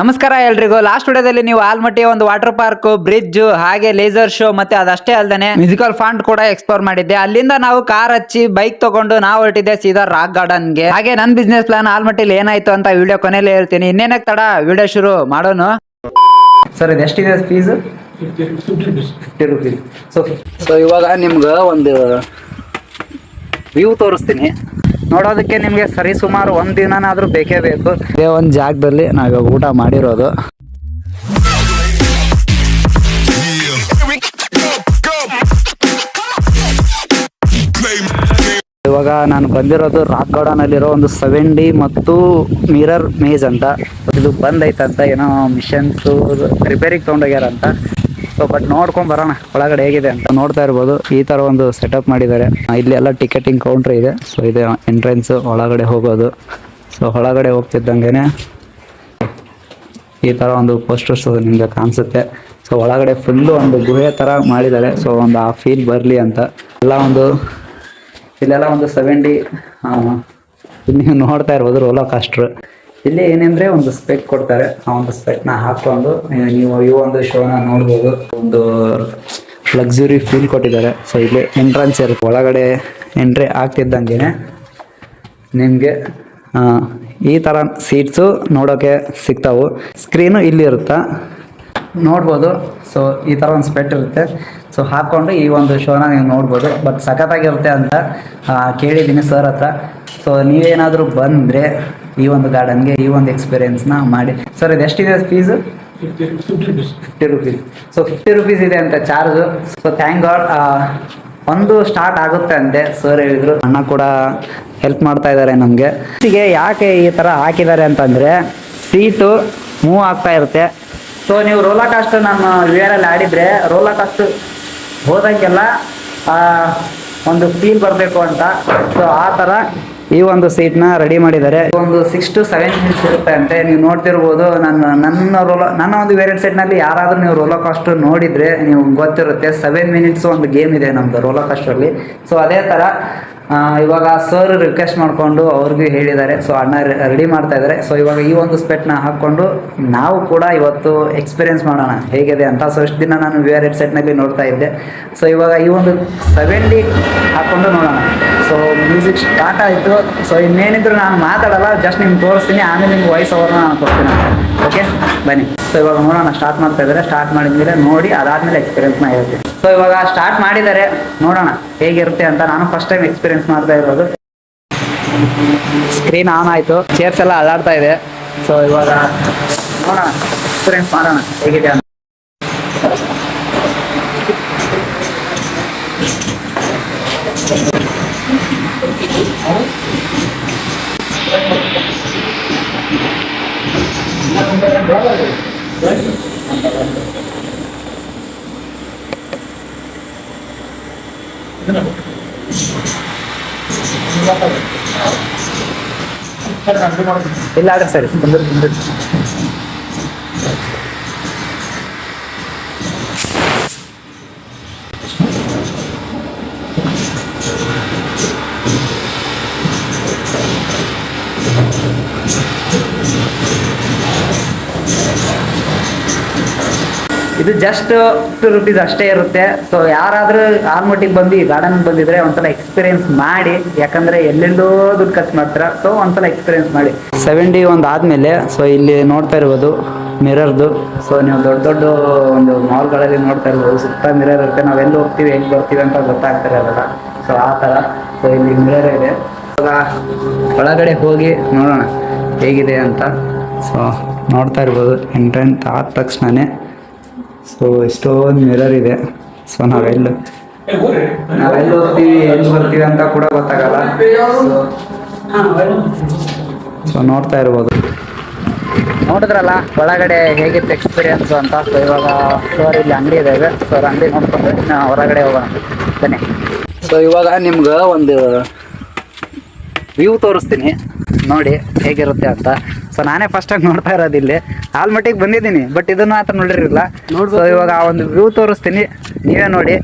ನಮಸ್ಕಾರ ಎಲ್ರಿಗೂ. ಲಾಸ್ಟ್ ವಿಡಿಯೋದಲ್ಲಿ ನೀವು ಆಲ್ಮಟ್ಟಿ ಒಂದು ವಾಟರ್ ಪಾರ್ಕ್, ಬ್ರಿಡ್ಜ್, ಹಾಗೆ ಲೇಸರ್ ಶೋ ಮತ್ತೆ ಅದಷ್ಟೇ ಅಲ್ಲದೆ ಮ್ಯೂಸಿಕಲ್ ಫಾಂಟ್ ಕೂಡ ಎಕ್ಸ್ಪ್ಲೋರ್ ಮಾಡಿದ್ದೆ. ಅಲ್ಲಿಂದ ನಾವು ಕಾರ್ ಹಚ್ಚಿ ಬೈಕ್ ತಗೊಂಡು ನಾವು ಹೊರಟಿದ್ದೆ ಸೀದಾ ರಾಕ್ ಗಾರ್ಡನ್ ಗೆ. ಹಾಗೆ ನನ್ನ ಬಿಸ್ನೆಸ್ ಪ್ಲಾನ್ ಆಲ್ಮಟ್ಟಿಲಿ ಏನಾಯ್ತು ಅಂತ ವಿಡಿಯೋ ಕೊನೆಯಲ್ಲಿ ಹೇಳ್ತೀನಿ. ಇನ್ನೇನಕ್ಕೆ ತಡ, ವಿಡಿಯೋ ಶುರು ಮಾಡೋಣ. ಸರ್ ಇದು ಎಷ್ಟಿದೆ ಫೀಸ್? 50 rupees. ಸೊ ಇವಾಗ ನಿಮ್ಗೆ ಒಂದು ವ್ಯೂ ತೋರಿಸ್ತೀನಿ. ನೋಡೋದಕ್ಕೆ ನಿಮಗೆ ಸರಿ ಸುಮಾರು ಒಂದು ದಿನನಾದ್ರೂ ಬೇಕೇ ಬೇಕು. ಇದೇ ಒಂದು ಜಾಗದಲ್ಲಿ ನಾವು ಊಟ ಮಾಡಿರೋದು. ಇವಾಗ ನಾನು ಬಂದಿರೋದು ರಾಕ್ ಗಾರ್ಡನ್ ಅಲ್ಲಿರೋ ಒಂದು 7D ಮತ್ತು ಮಿರರ್ ಮೇಜ್ ಅಂತ. ಇದು ಬಂದೈತಂತ, ಏನೋ ಮಿಷನ್ಸ್ ರಿಪೇರಿಗೆ ತೊಗೊಂಡೋಗ್ಯಾರಂತ. ಸೊ ಬಟ್ ನೋಡ್ಕೊಂಡ್ ಬರೋಣ ಒಳಗಡೆ ಹೇಗಿದೆ ಅಂತ. ನೋಡ್ತಾ ಇರ್ಬೋದು ಈ ತರ ಒಂದು ಸೆಟಪ್ ಮಾಡಿದ್ದಾರೆ. ಇಲ್ಲಿ ಎಲ್ಲ ಟಿಕೆಟಿಂಗ್ ಕೌಂಟರ್ ಇದೆ. ಸೊ ಇದೆ ಎಂಟ್ರೆನ್ಸ್, ಒಳಗಡೆ ಹೋಗೋದು. ಸೊ ಒಳಗಡೆ ಹೋಗ್ತಿದ್ದಂಗೆನೆ ಈ ತರ ಒಂದು ಪೋಸ್ಟರ್ಸ್ ನಿಮ್ಗೆ ಕಾಣಿಸುತ್ತೆ. ಸೊ ಒಳಗಡೆ ಫುಲ್ಲು ಒಂದು ಗುಹೆ ತರ ಮಾಡಿದ್ದಾರೆ. ಸೊ ಒಂದು ಆ ಫೀಲ್ ಬರಲಿ ಅಂತ ಇಲ್ಲೆಲ್ಲ ಒಂದು 7D ನೀವು ನೋಡ್ತಾ ಇರ್ಬೋದು ರೋಲರ್ ಕಾಸ್ಟರ್. ಇಲ್ಲಿ ಏನಂದ್ರೆ ಒಂದು ಸ್ಪೆಕ್ ಕೊಡ್ತಾರೆ. ಆ ಒಂದು ಸ್ಪೆಕ್ನ ಹಾಕೊಂಡು ನೀವು ಈ ಒಂದು ಶೋನ ನೋಡ್ಬೋದು. ಒಂದು ಲಕ್ಸುರಿ ಫೀಲ್ ಕೊಟ್ಟಿದ್ದಾರೆ. ಸೊ ಇಲ್ಲಿ ಎಂಟ್ರೆನ್ಸ್ ಇರುತ್ತೆ. ಒಳಗಡೆ ಎಂಟ್ರಿ ಆಗ್ತಿದ್ದಂಗೆ ನಿಮಗೆ ಈ ಥರ ಸೀಟ್ಸು ನೋಡೋಕೆ ಸಿಗ್ತಾವು. ಸ್ಕ್ರೀನು ಇಲ್ಲಿ ಇರುತ್ತಾ ನೋಡ್ಬೋದು. ಸೊ ಈ ಥರ ಒಂದು ಸ್ಪೆಟ್ ಇರುತ್ತೆ. ಸೊ ಹಾಕ್ಕೊಂಡು ಈ ಒಂದು ಶೋನ ನೀವು ನೋಡ್ಬೋದು. ಬಟ್ ಸಖತ್ತಾಗಿರುತ್ತೆ ಅಂತ ಕೇಳಿದ್ದೀನಿ ಸರ್ ಹತ್ರ. ಸೊ ನೀವೇನಾದರೂ ಬಂದರೆ ಈ ಒಂದು ಗಾರ್ಡನ್ಗೆ ಈ ಒಂದು ಎಕ್ಸ್ಪೀರಿಯನ್ಸ್ನ ಮಾಡಿ. ಸರ್ ಇದು ಎಷ್ಟಿದೆ ಫೀಸು? 50 rupees. ಸೊ 50 rupees ಇದೆ ಅಂತ ಚಾರ್ಜು. ಸೊ ಥ್ಯಾಂಕ್ ಗಾಡ್ ಒಂದು ಸ್ಟಾರ್ಟ್ ಆಗುತ್ತೆ ಅಂತೆ ಸರ್ ಹೇಳಿದ್ರು. ಅಣ್ಣ ಕೂಡ ಹೆಲ್ಪ್ ಮಾಡ್ತಾ ಇದ್ದಾರೆ ನಮಗೆ. ಯಾಕೆ ಈ ಥರ ಹಾಕಿದ್ದಾರೆ ಅಂತಂದರೆ ಸೀಟು ಮೂವ್ ಆಗ್ತಾ ಇರುತ್ತೆ. ಸೊ ನೀವು ರೋಲರ್ ಕಾಸ್ಟ್ ನಾನು ವಿಆರಲ್ಲಿ ಆಡಿದರೆ ರೋಲರ್ ಕಾಸ್ಟ್ ಹೋದಂಗೆಲ್ಲ ಒಂದು ಫೀಲ್ ಬರಬೇಕು ಅಂತ. ಸೊ ಆ ಥರ ಈ ಒಂದು ಸೀಟ್ನ ರೆಡಿ ಮಾಡಿದ್ದಾರೆ. ಒಂದು 6 to 7 minutes ಇರುತ್ತೆ ಅಂತೆ. ನೀವು ನೋಡ್ತಿರ್ಬೋದು. ನನ್ನ ಒಂದು ವೇರಿಯಂಟ್ ಸೆಟ್ನಲ್ಲಿ ಯಾರಾದರೂ ನೀವು ರೋಲರ್ ಕಾಸ್ಟ್ ನೋಡಿದರೆ ನೀವು ಗೊತ್ತಿರುತ್ತೆ. 7 minutes ಒಂದು ಗೇಮ್ ಇದೆ ನಮ್ಮದು ರೋಲರ್ ಕಾಸ್ಟಲ್ಲಿ. ಸೊ ಅದೇ ಥರ ಇವಾಗ ಸರ್ ರಿಕ್ವೆಸ್ಟ್ ಮಾಡಿಕೊಂಡು ಅವ್ರಿಗೂ ಹೇಳಿದ್ದಾರೆ. ಸೊ ಅಣ್ಣ ರೆಡಿ ಮಾಡ್ತಾ ಇದ್ದಾರೆ. ಸೊ ಇವಾಗ ಈ ಒಂದು ಸ್ಪೆಟ್ನ ಹಾಕ್ಕೊಂಡು ನಾವು ಕೂಡ ಇವತ್ತು ಎಕ್ಸ್ಪೀರಿಯೆನ್ಸ್ ಮಾಡೋಣ ಹೇಗಿದೆ ಅಂತ. ಸೊ ಇಷ್ಟು ದಿನ ನಾನು VR ಹೆಡ್ಸೆಟ್ನಲ್ಲಿ ನೋಡ್ತಾ ಇದ್ದೆ. ಸೊ ಇವಾಗ ಈ ಒಂದು 7D ಹಾಕ್ಕೊಂಡು ನೋಡೋಣ. ಸೊ ಮ್ಯೂಸಿಕ್ ಸ್ಟಾರ್ಟ್ ಆಯಿತು. ಸೊ ಇನ್ನೇನಿದ್ರು ನಾನು ಮಾತಾಡಲ್ಲ, ಜಸ್ಟ್ ನಿಮ್ಗೆ ತೋರಿಸ್ತೀನಿ. ಆಮೇಲೆ ನಿಮ್ಗೆ ವಾಯ್ಸ್ ಓವರ್ನ ನಾನು ಕೊಡ್ತೀನಿ. ಓಕೆ ಬನ್ನಿ. ಸೊ ಇವಾಗ ನೋಡೋಣ. ಸ್ಟಾರ್ಟ್ ಮಾಡ್ತಾ ಇದ್ದಾರೆ. ಸ್ಟಾರ್ಟ್ ಮಾಡಿದ್ಮೇಲೆ ನೋಡಿ ಅದಾದಮೇಲೆ ಎಕ್ಸ್ಪೀರಿಯೆನ್ಸ್ನ ಹೇಳ್ತೀನಿ. ಸೊ ಇವಾಗ ಸ್ಟಾರ್ಟ್ ಮಾಡಿದ್ದಾರೆ, ನೋಡೋಣ ಹೇಗಿರುತ್ತೆ ಅಂತ. ನಾನು ಫಸ್ಟ್ ಟೈಮ್ ಎಕ್ಸ್ಪೀರಿಯೆನ್ಸ್ ಮಾಡ್ತಾ ಇರೋದು. ಸ್ಕ್ರೀನ್ ಆನ್ ಆಯಿತು, ಚೇರ್ಸ್ ಎಲ್ಲ ಅಲ್ಲಾಡ್ತಾ ಇದೆ. ಸೊ ಇವಾಗ ನೋಡೋಣ, ಎಕ್ಸ್ಪೀರಿಯೆನ್ಸ್ ಮಾಡೋಣ ಹೇಗಿದೆ ಅಂತ. ಇಲ್ಲ ಆದ್ರೆ ಸರಿ ಇದು ಜಸ್ಟ್ 50 rupees ಅಷ್ಟೇ ಇರುತ್ತೆ. ಸೊ ಯಾರಾದರೂ ಆಲ್ಮಟ್ಟಿಗೆ ಬಂದು ಈ ಗಾರ್ಡನ್ ಬಂದಿದ್ರೆ ಒಂದ್ಸಲ ಎಕ್ಸ್ಪೀರಿಯೆನ್ಸ್ ಮಾಡಿ. ಯಾಕಂದ್ರೆ ಎಲ್ಲೆಲ್ಲೋ ದುಡ್ಡು ಖರ್ಚು ಮಾಡ್ತೀರಾ. ಸೊ ಒಂದ್ಸಲ ಎಕ್ಸ್ಪೀರಿಯೆನ್ಸ್ ಮಾಡಿ. 7D ಒಂದು ಆದಮೇಲೆ ಸೊ ಇಲ್ಲಿ ನೋಡ್ತಾ ಇರ್ಬೋದು ಮಿರರ್ದು. ಸೊ ನೀವು ದೊಡ್ಡ ಒಂದು ಮಾಲ್ಗಳಲ್ಲಿ ನೋಡ್ತಾ ಇರ್ಬೋದು, ಸುತ್ತ ಮಿರರ್ ಇರುತ್ತೆ. ನಾವೆಲ್ಲಿ ಹೋಗ್ತೀವಿ ಹೆಂಗೆ ಬರ್ತೀವಿ ಅಂತ ಗೊತ್ತಾಗ್ತಿರಲ್ಲ. ಸೊ ಆ ಥರ. ಸೊ ಇಲ್ಲಿ ಮಿರರ್ ಇದೆ. ಇವಾಗ ಒಳಗಡೆ ಹೋಗಿ ನೋಡೋಣ ಹೇಗಿದೆ ಅಂತ. ಸೊ ನೋಡ್ತಾ ಇರ್ಬೋದು ಎಂಟ್ರೆನ್ಸ್ ಆದ ತಕ್ಷಣನೇ ಸೊ ಎಷ್ಟೊಂದು ಮಿರರ್ ಇದೆ. ಸೊ ನಾವೆಲ್ಲಿ ಹೋಗ್ತೀವಿ ಎಲ್ಲಿ ಬರ್ತೀವಿ ಅಂತ ಕೂಡ ಗೊತ್ತಾಗಲ್ಲ. ಸೊ ನೋಡ್ತಾ ಇರ್ಬೋದು. ನೋಡಿದ್ರಲ್ಲ ಒಳಗಡೆ ಹೇಗಿತ್ತು ಎಕ್ಸ್ಪೀರಿಯನ್ಸು ಅಂತ. ಸೊ ಇವಾಗ ಸರ್ ಇಲ್ಲಿ ಅಂಗಡಿ ಇದ್ದಾವೆ. ಸೊ ಅಂಗಡಿ ನೋಡ್ಕೊಂಡು ಹೊರಗಡೆ ಹೋಗೋಣ ಬನ್ನಿ. ಸೊ ಇವಾಗ ನಿಮ್ಗೆ ಒಂದು ವ್ಯೂ ತೋರಿಸ್ತೀನಿ, ನೋಡಿ ಹೇಗಿರುತ್ತೆ ಅಂತ. ಸೊ ನಾನೇ ಫಸ್ಟ್ ಟೈಮ್ ನೋಡ್ತಾ ಇರೋದು ಇಲ್ಲಿ. ಆಲ್ಮಟ್ಟಿಗೆ ಬಂದಿದ್ದೀನಿ, ಬಟ್ ಇದನ್ನು ಮಾತ್ರ ನೋಡಿರಲಿಲ್ಲ. ಸೊ ಇವಾಗ ಆ ಒಂದು ವ್ಯೂ ತೋರಿಸ್ತೀನಿ, ನೀವೇ ನೋಡಿ.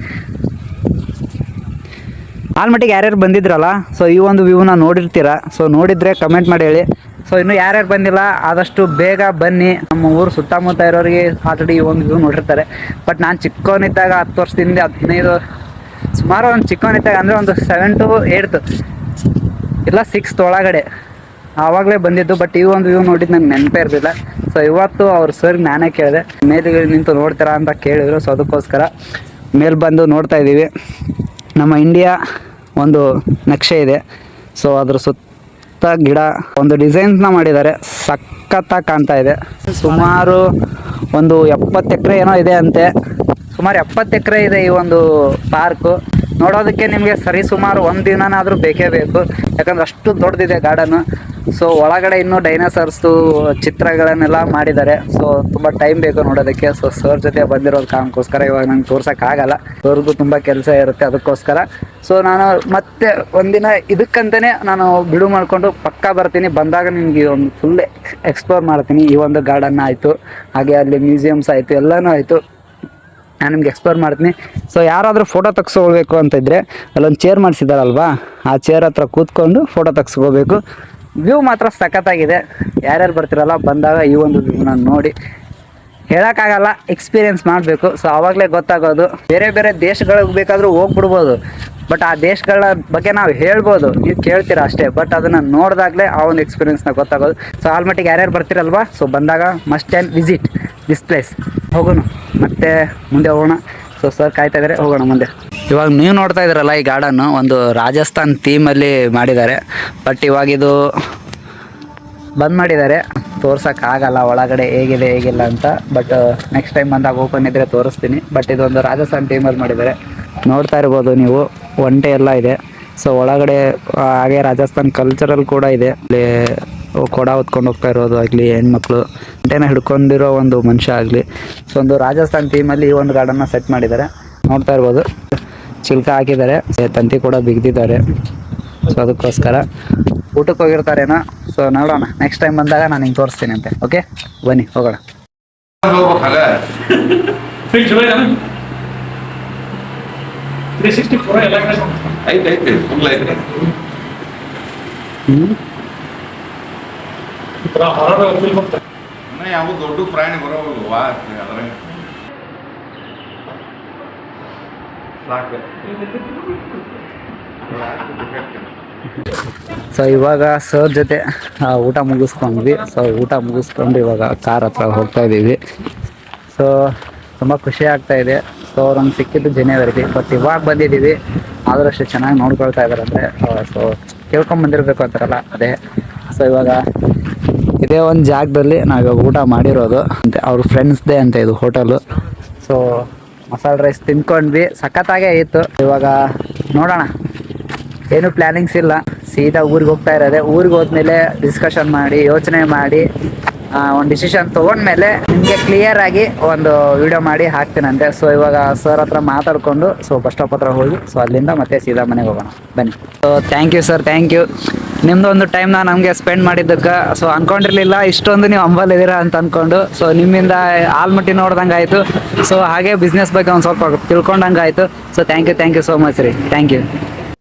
ಆಲ್ಮಟ್ಟಿಗೆ ಯಾರ್ಯಾರು ಬಂದಿದ್ರಲ್ಲ, ಸೊ ಈ ಒಂದು ವ್ಯೂನ ನೋಡಿರ್ತೀರಾ. ಸೊ ನೋಡಿದರೆ ಕಮೆಂಟ್ ಮಾಡಿ ಹೇಳಿ. ಸೊ ಇನ್ನು ಯಾರ್ಯಾರು ಬಂದಿಲ್ಲ ಆದಷ್ಟು ಬೇಗ ಬನ್ನಿ. ನಮ್ಮ ಊರು ಸುತ್ತಮುತ್ತ ಇರೋರಿಗೆ ಆಲ್ರೆಡಿ ಈ ಒಂದು ವ್ಯೂ ನೋಡಿರ್ತಾರೆ. ಬಟ್ ನಾನು ಚಿಕ್ಕವನಿದ್ದಾಗ 10 ವರ್ಷದಿಂದ 15 ಸುಮಾರು ಒಂದು ಚಿಕ್ಕವನಿದ್ದಾಗ ಅಂದರೆ ಒಂದು 7 to 8 ಇಲ್ಲ 6 ಒಳಗಡೆ ಆವಾಗಲೇ ಬಂದಿದ್ದು. ಬಟ್ ಈ ಒಂದು ವ್ಯೂ ನೋಡಿದ್ದು ನಂಗೆ ನೆನಪೇ ಇರಲಿಲ್ಲ. ಸೊ ಇವತ್ತು ಅವ್ರ ಸರ್ಗೆ ನಾನೇ ಕೇಳಿದೆ, ಮೇಲೆ ನಿಂತು ನೋಡ್ತೀರಾ ಅಂತ ಕೇಳಿದ್ರು. ಸೊ ಅದಕ್ಕೋಸ್ಕರ ಮೇಲೆ ಬಂದು ನೋಡ್ತಾ ಇದ್ದೀವಿ. ನಮ್ಮ ಇಂಡಿಯಾ ಒಂದು ನಕ್ಷೆ ಇದೆ. ಸೊ ಅದ್ರ ಸುತ್ತ ಗಿಡ ಒಂದು ಡಿಸೈನ್ಸ್ನ ಮಾಡಿದ್ದಾರೆ, ಸಖತ್ತಾಗಿ ಕಾಣ್ತಾ ಇದೆ. ಸುಮಾರು ಒಂದು 70 ಎಕರೆ ಏನೋ ಇದೆ ಅಂತೆ. ಸುಮಾರು 70 ಎಕರೆ ಇದೆ ಈ ಒಂದು ಪಾರ್ಕು. ನೋಡೋದಕ್ಕೆ ನಿಮಗೆ ಸರಿ ಸುಮಾರು ಒಂದು ದಿನನಾದರೂ ಬೇಕೇ ಬೇಕು, ಯಾಕಂದ್ರೆ ಅಷ್ಟು ದೊಡ್ಡದಿದೆ ಗಾರ್ಡನ್ನು. ಸೊ ಒಳಗಡೆ ಇನ್ನೂ ಡೈನೋಸಾರ್ಸ್ದು ಚಿತ್ರಗಳನ್ನೆಲ್ಲ ಮಾಡಿದ್ದಾರೆ. ಸೊ ತುಂಬ ಟೈಮ್ ಬೇಕು ನೋಡೋದಕ್ಕೆ. ಸೊ ಸರ್ ಜೊತೆ ಬಂದಿರೋದು ಕಾರಣಕ್ಕೋಸ್ಕರ ಇವಾಗ ನಂಗೆ ತೋರ್ಸೋಕ್ಕಾಗಲ್ಲ, ಅವ್ರಿಗೂ ತುಂಬ ಕೆಲಸ ಇರುತ್ತೆ ಅದಕ್ಕೋಸ್ಕರ. ಸೊ ನಾನು ಮತ್ತೆ ಒಂದಿನ ಇದಕ್ಕಂತಲೇ ನಾನು ಬಿಡು ಮಾಡಿಕೊಂಡು ಪಕ್ಕಾ ಬರ್ತೀನಿ. ಬಂದಾಗ ನಿಮಗೆ ಒಂದು ಫುಲ್ ಎಕ್ಸ್ಪ್ಲೋರ್ ಮಾಡ್ತೀನಿ. ಈ ಒಂದು ಗಾರ್ಡನ್ ಆಯಿತು, ಹಾಗೆ ಅಲ್ಲಿ ಮ್ಯೂಸಿಯಮ್ಸ್ ಆಯಿತು, ಎಲ್ಲನೂ ಆಯಿತು, ನಾನು ನಿಮ್ಗೆ ಎಕ್ಸ್ಪ್ಲೋರ್ ಮಾಡ್ತೀನಿ. ಸೊ ಯಾರಾದರೂ ಫೋಟೋ ತೆಗ್ಸ್ಕೊಳ್ಬೇಕು ಅಂತಿದ್ರೆ ಅಲ್ಲೊಂದು ಚೇರ್ ಮಾಡಿಸಿದಾರಲ್ವಾ, ಆ ಚೇರ್ ಹತ್ರ ಕೂತ್ಕೊಂಡು ಫೋಟೋ ತೆಗ್ಸ್ಕೋಬೇಕು. ವ್ಯೂ ಮಾತ್ರ ಸಖತ್ತಾಗಿದೆ. ಯಾರ್ಯಾರು ಬರ್ತಿರಲ್ಲ ಬಂದಾಗ ಈ ಒಂದು ವ್ಯೂನ ನೋಡಿ, ಹೇಳೋಕ್ಕಾಗಲ್ಲ, ಎಕ್ಸ್ಪೀರಿಯೆನ್ಸ್ ಮಾಡಬೇಕು. ಸೊ ಆವಾಗಲೇ ಗೊತ್ತಾಗೋದು. ಬೇರೆ ಬೇರೆ ದೇಶಗಳಿಗೆ ಬೇಕಾದರೂ ಹೋಗ್ಬಿಡ್ಬೋದು, ಬಟ್ ಆ ದೇಶಗಳ ಬಗ್ಗೆ ನಾವು ಹೇಳ್ಬೋದು, ನೀವು ಕೇಳ್ತೀರಾ ಅಷ್ಟೇ. ಬಟ್ ಅದನ್ನು ನೋಡಿದಾಗಲೇ ಆ ಒಂದು ಎಕ್ಸ್ಪೀರಿಯೆನ್ಸ್ನ ಗೊತ್ತಾಗೋದು. ಸೊ ಆಲ್ಮಟ್ಟಿಗೆ ಯಾರ್ಯಾರು ಬರ್ತಿರಲ್ವಾ, ಸೊ ಬಂದಾಗ must and visit this place. ಹೋಗೋಣ, ಮತ್ತೆ ಮುಂದೆ ಹೋಗೋಣ. ಸೊ ಸರ್ ಕಾಯ್ತಾ ಇದ್ದಾರೆ, ಹೋಗೋಣ ಮುಂದೆ. ಇವಾಗ ನೀವು ನೋಡ್ತಾ ಇದ್ದೀರಲ್ಲ, ಈ ಗಾರ್ಡನ್ನು ಒಂದು ರಾಜಸ್ಥಾನ್ ಥೀಮಲ್ಲಿ ಮಾಡಿದ್ದಾರೆ. ಬಟ್ ಇವಾಗ ಇದು ಬಂದ್ ಮಾಡಿದ್ದಾರೆ, ತೋರ್ಸೋಕ್ಕಾಗಲ್ಲ ಒಳಗಡೆ ಹೇಗಿದೆ ಹೇಗಿಲ್ಲ ಅಂತ. ಬಟ್ ನೆಕ್ಸ್ಟ್ ಟೈಮ್ ಬಂದಾಗ ಓಪನ್ ಇದ್ದರೆ ತೋರಿಸ್ತೀನಿ. ಬಟ್ ಇದೊಂದು ರಾಜಸ್ಥಾನ್ ಥೀಮಲ್ಲಿ ಮಾಡಿದ್ದಾರೆ, ನೋಡ್ತಾ ಇರ್ಬೋದು ನೀವು. ಒಂಟೆ ಎಲ್ಲ ಇದೆ. ಸೊ ಒಳಗಡೆ ಹಾಗೆ ರಾಜಸ್ಥಾನ್ ಕಲ್ಚರಲ್ ಕೂಡ ಇದೆ. ಅಲ್ಲಿ ಕೊಡ ಹೊತ್ಕೊಂಡು ಹೋಗ್ತಾ ಇರೋದು ಆಗಲಿ, ಹೆಣ್ಮಕ್ಳು ಒಂಟೆನ ಹಿಡ್ಕೊಂಡಿರೋ ಒಂದು ಮನುಷ್ಯ ಆಗಲಿ. ಸೊ ಒಂದು ರಾಜಸ್ಥಾನ್ ಥೀಮಲ್ಲಿ ಈ ಒಂದು ಗಾರ್ಡನ್ನ ಸೆಟ್ ಮಾಡಿದ್ದಾರೆ, ನೋಡ್ತಾ ಇರ್ಬೋದು. ಚಿಲ್ಕ ಹಾಕಿದ್ದಾರೆ, ತಂತಿ ಕೂಡ ಬಿಗ್ದಿದ್ದಾರೆ. ಸೊ ಅದಕ್ಕೋಸ್ಕರ ಊಟಕ್ಕೆ ಹೋಗಿರ್ತಾರೇನೋ. ಸೊ ನೋಡೋಣ, ನೆಕ್ಸ್ಟ್ ಟೈಮ್ ಬಂದಾಗ ನಾನು ಹಿಂಗೆ ತೋರಿಸ್ತೀನಿ ಅಂತೆ. ಓಕೆ, ಬನ್ನಿ ಹೋಗೋಣ. ಯಾವ ದೊಡ್ಡ ಪ್ರಾಣಿ ಬರೋಲ್ವಾ ಅದ್ರ ಸೊ ಇವಾಗ ಸರ್ ಜೊತೆ ಊಟ ಮುಗಿಸ್ಕೊಂಡ್ವಿ. ಸೊ ಊಟ ಮುಗಿಸ್ಕೊಂಡು ಇವಾಗ ಕಾರ್ ಹತ್ರ ಹೋಗ್ತಾ ಇದ್ದೀವಿ. ಸೊ ತುಂಬ ಖುಷಿ ಆಗ್ತಾ ಇದೆ. ಸೊ ಅವ್ರಂಗೆ ಸಿಕ್ಕಿದ್ದು ಜನವರಿಗೆ, ಬಟ್ ಇವಾಗ ಬಂದಿದ್ದೀವಿ. ಆದರೂ ಅಷ್ಟು ಚೆನ್ನಾಗಿ ನೋಡ್ಕೊಳ್ತಾ ಇದ್ದಾರೆ ಅಂದರೆ. ಸೊ ಕೇಳ್ಕೊಂಬಂದಿರಬೇಕು ಅಂತಾರಲ್ಲ ಅದೇ. ಸೊ ಇವಾಗ ಇದೇ ಒಂದು ಜಾಗದಲ್ಲಿ ನಾವಿವಾಗ ಊಟ ಮಾಡಿರೋದು. ಅವ್ರ ಫ್ರೆಂಡ್ಸ್ದೇ ಅಂತ ಇದು ಹೋಟೆಲು. ಸೊ ಮಸಾಲೆ ರೈಸ್ ತಿನ್ಕೊಂಡ್ವಿ, ಸಖತ್ತಾಗೇ ಇತ್ತು. ಇವಾಗ ನೋಡೋಣ, ಏನು ಪ್ಲ್ಯಾನಿಂಗ್ಸ್ ಇಲ್ಲ, ಸೀದಾ ಊರಿಗೆ ಹೋಗ್ತಾ ಇರೋದೆ. ಊರಿಗೆ ಹೋದ್ಮೇಲೆ ಡಿಸ್ಕಷನ್ ಮಾಡಿ, ಯೋಚನೆ ಮಾಡಿ, ಒಂದು ಡಿಸಿಷನ್ ತೊಗೊಂಡ್ಮೇಲೆ ನಿಮಗೆ ಕ್ಲಿಯರ್ ಆಗಿ ಒಂದು ವಿಡಿಯೋ ಮಾಡಿ ಹಾಕ್ತೀನಂತೆ. ಸೊ ಇವಾಗ ಸರ್ ಹತ್ರ ಮಾತಾಡಿಕೊಂಡು ಸೊ ಬಸ್ ಸ್ಟಾಪ್ ಹತ್ರ ಹೋಗಿ, ಸೊ ಅಲ್ಲಿಂದ ಮತ್ತೆ ಸೀದಾ ಮನೆಗೆ ಹೋಗೋಣ, ಬನ್ನಿ. So thank you sir, thank you. ನಿಮ್ಮದು ಒಂದು ಟೈಮ್ನ ನಮಗೆ ಸ್ಪೆಂಡ್ ಮಾಡಿದ್ದಕ್ಕೆ. ಸೊ ಅಂದ್ಕೊಂಡಿರಲಿಲ್ಲ ಇಷ್ಟೊಂದು ನೀವು ಅಂಬಲ್ಲಿದ್ದೀರಾ ಅಂತ ಅಂದ್ಕೊಂಡು. ಸೊ ನಿಮ್ಮಿಂದ ಆಲ್ಮಟ್ಟಿ ನೋಡ್ದಂಗೆ ಆಯಿತು. ಸೊ ಹಾಗೆ ಬಿಸ್ನೆಸ್ ಬಗ್ಗೆ ಒಂದು ಸ್ವಲ್ಪ ತಿಳ್ಕೊಂಡಂಗೆ ಆಯಿತು. So thank you so much ರೀ, ಥ್ಯಾಂಕ್ ಯು.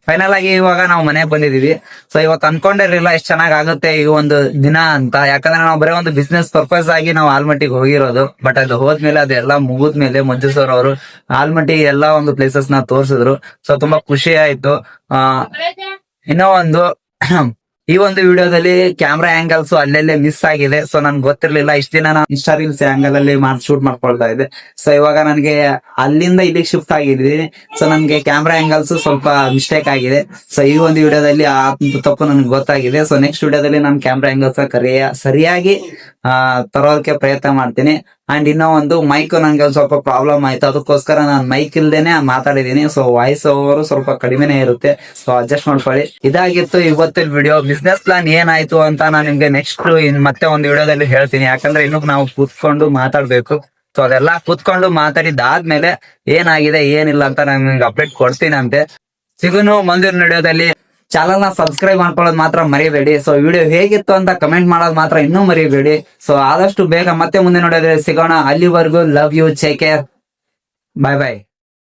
ಫೈನಲ್ ಆಗಿ ಇವಾಗ ನಾವು ಮನೆಗೆ ಬಂದಿದ್ದೀವಿ. ಸೊ ಇವತ್ತು ಅನ್ಕೊಂಡಿರಲಿಲ್ಲ ಎಷ್ಟು ಚೆನ್ನಾಗ್ ಆಗುತ್ತೆ ಈ ಒಂದು ದಿನ ಅಂತ. ಯಾಕಂದ್ರೆ ನಾವು ಬರೀ ಒಂದು ಬಿಸ್ನೆಸ್ ಪರ್ಪಸ್ ಆಗಿ ನಾವು ಆಲ್ಮಟ್ಟಿಗೆ ಹೋಗಿರೋದು. ಬಟ್ ಅದು ಹೋದ್ಮೇಲೆ ಅದೆಲ್ಲ ಮುಗಿದ್ಮೇಲೆ ಮಂಜು ಸರ್ ಅವರು ಆಲ್ಮಟ್ಟಿ ಎಲ್ಲಾ ಒಂದು ಪ್ಲೇಸಸ್ ನ ತೋರಿಸಿದ್ರು. ಸೊ ತುಂಬಾ ಖುಷಿ ಆಯ್ತು. ಇನ್ನೂ ಒಂದು ಈ ಒಂದು ವಿಡಿಯೋದಲ್ಲಿ ಕ್ಯಾಮ್ರಾ ಆಂಗಲ್ಸ್ ಅಲ್ಲೆಲ್ಲೇ ಮಿಸ್ ಆಗಿದೆ. ಸೊ ನನ್ಗೆ ಗೊತ್ತಿರ್ಲಿಲ್ಲ, ಇಷ್ಟ ದಿನ ನಾನು ಇನ್ಸ್ಟಾ ರೀಲ್ಸ್ ಆಂಗಲ್ ಅಲ್ಲಿ ಶೂಟ್ ಮಾಡ್ಕೊಳ್ತಾ ಇದ್ದೆ. ಸೊ ಇವಾಗ ನನಗೆ ಅಲ್ಲಿಂದ ಇಲ್ಲಿಗೆ ಶಿಫ್ಟ್ ಆಗಿದ್ದೀನಿ. ಸೊ ನನ್ಗೆ ಕ್ಯಾಮ್ರಾ ಆಂಗಲ್ಸ್ ಸ್ವಲ್ಪ ಮಿಸ್ಟೇಕ್ ಆಗಿದೆ. ಸೊ ಈ ಒಂದು ವಿಡಿಯೋದಲ್ಲಿ ಆ ತಪ್ಪು ನನ್ಗೆ ಗೊತ್ತಾಗಿದೆ. ಸೊ ನೆಕ್ಸ್ಟ್ ವಿಡಿಯೋದಲ್ಲಿ ನಾನು ಕ್ಯಾಮ್ರಾ ಆಂಗಲ್ಸ್ ಸರಿಯಾಗಿ ತರೋದಕ್ಕೆ ಪ್ರಯತ್ನ ಮಾಡ್ತೀನಿ. ಅಂಡ್ ಇನ್ನೂ ಒಂದು ಮೈಕ್ ನಂಗೆ ಸ್ವಲ್ಪ ಪ್ರಾಬ್ಲಮ್ ಆಯ್ತು, ಅದಕ್ಕೋಸ್ಕರ ನಾನು ಮೈಕ್ ಇಲ್ದೇನೆ ಮಾತಾಡಿದೀನಿ. ಸೊ ವಾಯ್ಸ್ ಓವರ್ ಸ್ವಲ್ಪ ಕಡಿಮೆನೆ ಇರುತ್ತೆ, ಸೊ ಅಡ್ಜಸ್ಟ್ ಮಾಡ್ಕೊಳ್ಳಿ. ಇದಾಗಿತ್ತು ಇವತ್ತಿನ ವಿಡಿಯೋ. ಬಿಸ್ನೆಸ್ ಪ್ಲಾನ್ ಏನಾಯ್ತು ಅಂತ ನಾನು ನಿಮ್ಗೆ ನೆಕ್ಸ್ಟ್ ಮತ್ತೆ ಒಂದು ವಿಡಿಯೋದಲ್ಲಿ ಹೇಳ್ತೀನಿ. ಯಾಕಂದ್ರೆ ಇನ್ನು ನಾವು ಕೂತ್ಕೊಂಡು ಮಾತಾಡ್ಬೇಕು. ಸೊ ಅದೆಲ್ಲ ಕೂತ್ಕೊಂಡು ಮಾತಾಡಿದಾದ್ಮೇಲೆ ಏನಾಗಿದೆ ಏನಿಲ್ಲ ಅಂತ ನಾನು ನಿಮ್ಗೆ ಅಪ್ಡೇಟ್ ಕೊಡ್ತೀನಿ ಅಂತೆ. ಸಿಗುನು ಮುಂದಿನ ವಿಡಿಯೋದಲ್ಲಿ. ಚಾನಲ್ ನ ಸಬ್ಸ್ಕ್ರೈಬ್ ಮಾಡ್ಕೊಳ್ಳೋದು ಮಾತ್ರ ಮರಿಬೇಡಿ. ಸೊ ವಿಡಿಯೋ ಹೇಗಿತ್ತು ಅಂತ ಕಮೆಂಟ್ ಮಾಡೋದು ಮಾತ್ರ ಇನ್ನೂ ಮರಿಬೇಡಿ. ಸೊ ಆದಷ್ಟು ಬೇಗ ಮತ್ತೆ ಮುಂದೆ ನೋಡಿದ್ರೆ ಸಿಗೋಣ. ಅಲ್ಲಿವರೆಗೂ love you, take care, bye bye.